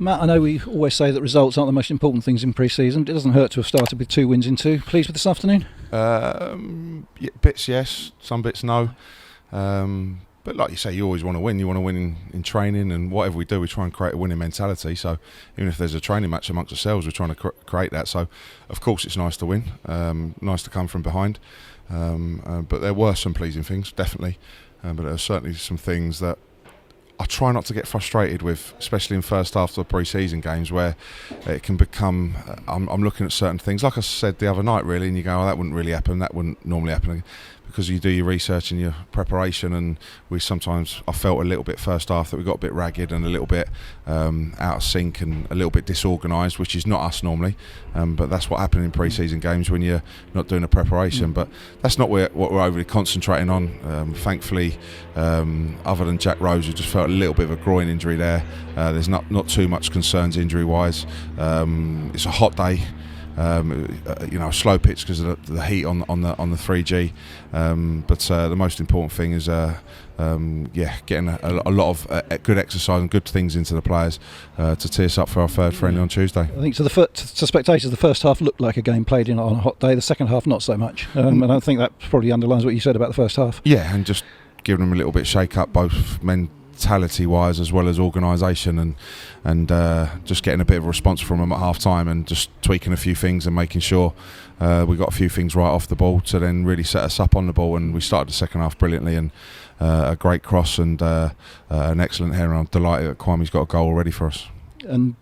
Matt, I know we always say that results aren't the most important things in pre-season. It doesn't hurt to have started with 2 wins in 2. Pleased with this afternoon? Bits yes, some bits no. But like you say, you always want to win. You want to win in training, and whatever we do, we try and create a winning mentality. So even if there's a training match amongst ourselves, we're trying to create that. So of course it's nice to win, nice to come from behind. But there were some pleasing things, definitely. But there are certainly some things that I try not to get frustrated with, especially in first half of pre-season games, where it can become. I'm looking at certain things, like I said the other night, really, and you go, "Oh, that wouldn't really happen. That wouldn't normally happen," because you do your research and your preparation. And I felt a little bit first half that we got a bit ragged and a little bit out of sync and a little bit disorganised, which is not us normally. But that's what happened in pre-season games when you're not doing a preparation. But that's not what we're overly concentrating on. Thankfully, other than Jack Rose, who just felt a little bit of a groin injury there. There's not too much concerns injury-wise. It's a hot day. A slow pitch because of the heat on the 3G. But the most important thing is getting a lot of good exercise and good things into the players to tee us up for our third friendly on Tuesday. I think to spectators, the first half looked like a game played on a hot day. The second half, not so much. And I think that probably underlines what you said about the first half. Yeah, and just giving them a little bit shake up, both mentality wise as well as organisation, and just getting a bit of a response from them at half time, and just tweaking a few things and making sure we got a few things right off the ball to then really set us up on the ball. And we started the second half brilliantly, and a great cross and an excellent header. I'm delighted that Kwame's got a goal already for us. And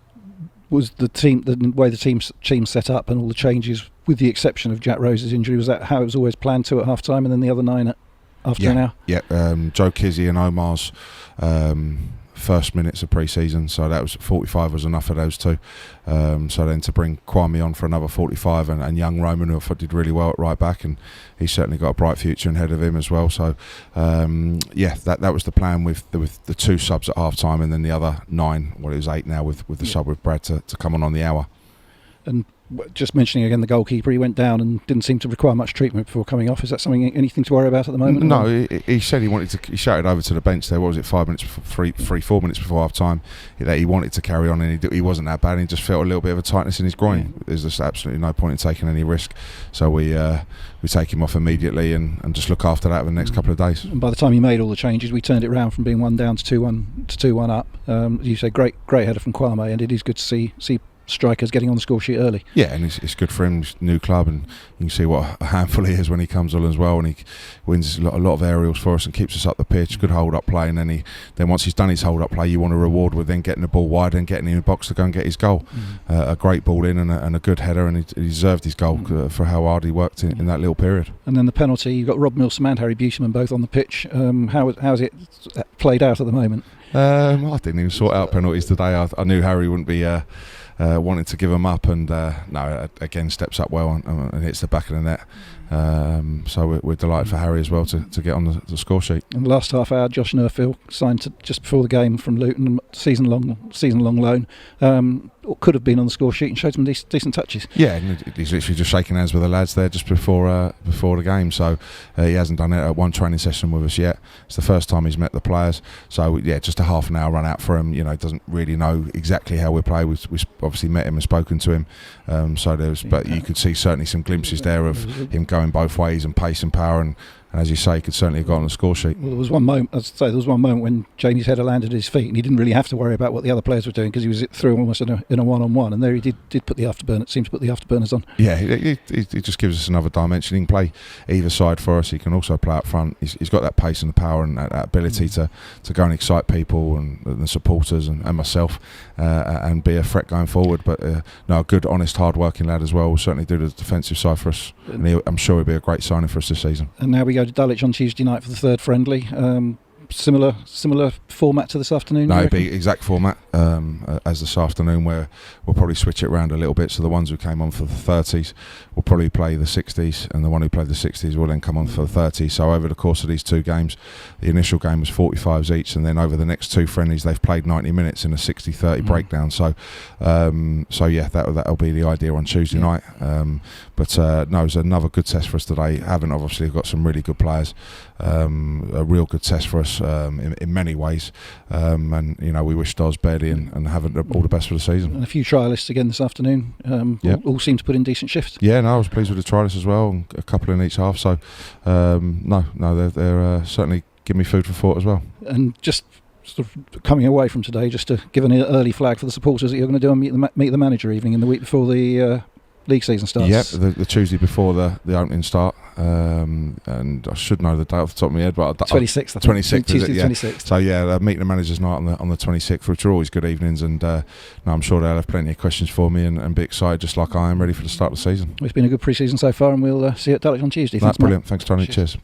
was the way the team set up and all the changes, with the exception of Jack Rose's injury, was that how it was always planned to at half time, and then the other 9 after an hour? Yeah, Joe Kizzy and Omar's first minutes of pre-season, so that was 45 was enough for those two. So then to bring Kwame on for another 45, and young Roman, who I thought did really well at right back, and he's certainly got a bright future ahead of him as well. So that was the plan with the 2 subs at half time, and then the other 9, it was 8 now with the sub with Brad to come on the hour. And just mentioning again the goalkeeper, he went down and didn't seem to require much treatment before coming off. Is that anything to worry about at the moment? No, he said he shouted over to the bench there. What was it, 4 minutes before half time, that he wanted to carry on, and he wasn't that bad, and he just felt a little bit of a tightness in his groin. There's just absolutely no point in taking any risk, so we take him off immediately and just look after that for the next couple of days. And by the time he made all the changes, we turned it around from being 1 down to 2-1 up. As you say, great header from Kwame, and it is good to see strikers getting on the score sheet early. Yeah, and it's good for him, new club, and you can see what a handful he is when he comes on as well, and he wins a lot of aerials for us and keeps us up the pitch. Good hold up play, and then once he's done his hold up play, you want to reward with then getting the ball wide and getting in the box to go and get his goal. A great ball in and a good header, and he deserved his goal for how hard he worked in that little period. And then the penalty, you've got Rob Milsom and Harry Buseman both on the pitch. How's it played out at the moment? I didn't even sort out penalties today. I knew Harry wouldn't be wanting to give them up, and again steps up well and hits the back of the net. So we're delighted for Harry as well to get on the score sheet. In the last half hour, Josh Nerfield signed just before the game from Luton, season long loan. Could have been on the score sheet and showed some decent touches. Yeah, and he's literally just shaking hands with the lads there just before the game. So he hasn't done it at one training session with us yet. It's the first time he's met the players. So yeah, just a half an hour run out for him. Doesn't really know exactly how we play. We obviously met him and spoken to him. But you could see certainly some glimpses there of him going both ways and pace and power, and as you say, he could certainly have got on the score sheet. Well, there was one moment when Jamie's header landed at his feet, and he didn't really have to worry about what the other players were doing, because he was through almost in a one-on-one, and there he did put the afterburner. It seemed to put the afterburners on. Yeah, it just gives us another dimension. He can play either side for us. He can also play up front. He's got that pace and the power and that ability to go and excite people and the supporters and myself, and be a threat going forward. But a good, honest, hard-working lad as well. Will certainly do the defensive side for us, and I'm sure he'll be a great signing for us this season. And now we go to Dulwich on Tuesday night for the third friendly. Similar format to this afternoon? No, it'd be exact format as this afternoon, where we'll probably switch it around a little bit. So the ones who came on for the 30s will probably play the 60s, and the one who played the 60s will then come on for the 30s. So over the course of these 2 games, the initial game was 45s each, and then over the next 2 friendlies they've played 90 minutes in a 60-30 breakdown. So that'll be the idea on Tuesday night. But it's another good test for us today. Havant obviously got some really good players. a real good test for us in many ways. And we wish Dawes, Bailey and Havant all the best for the season. And a few trialists again this afternoon. All seem to put in decent shifts. Yeah, no, I was pleased with the trialists as well, and a couple in each half. So they're certainly giving me food for thought as well. And just sort of coming away from today, just to give an early flag for the supporters that you're going to do and meet the manager evening in the week before the league season starts. Yep, the Tuesday before the opening start, and I should know the date off the top of my head, but 26th, I think. 26th, Tuesday, yeah. 26th. So meeting the managers night on the 26th, which are always good evenings, and I'm sure they'll have plenty of questions for me and be excited just like I am, ready for the start of the season. Well, it's been a good pre-season so far, and we'll see you at Dulwich on Tuesday. That's Thanks, Mark. brilliant. Thanks, Tony. Cheers.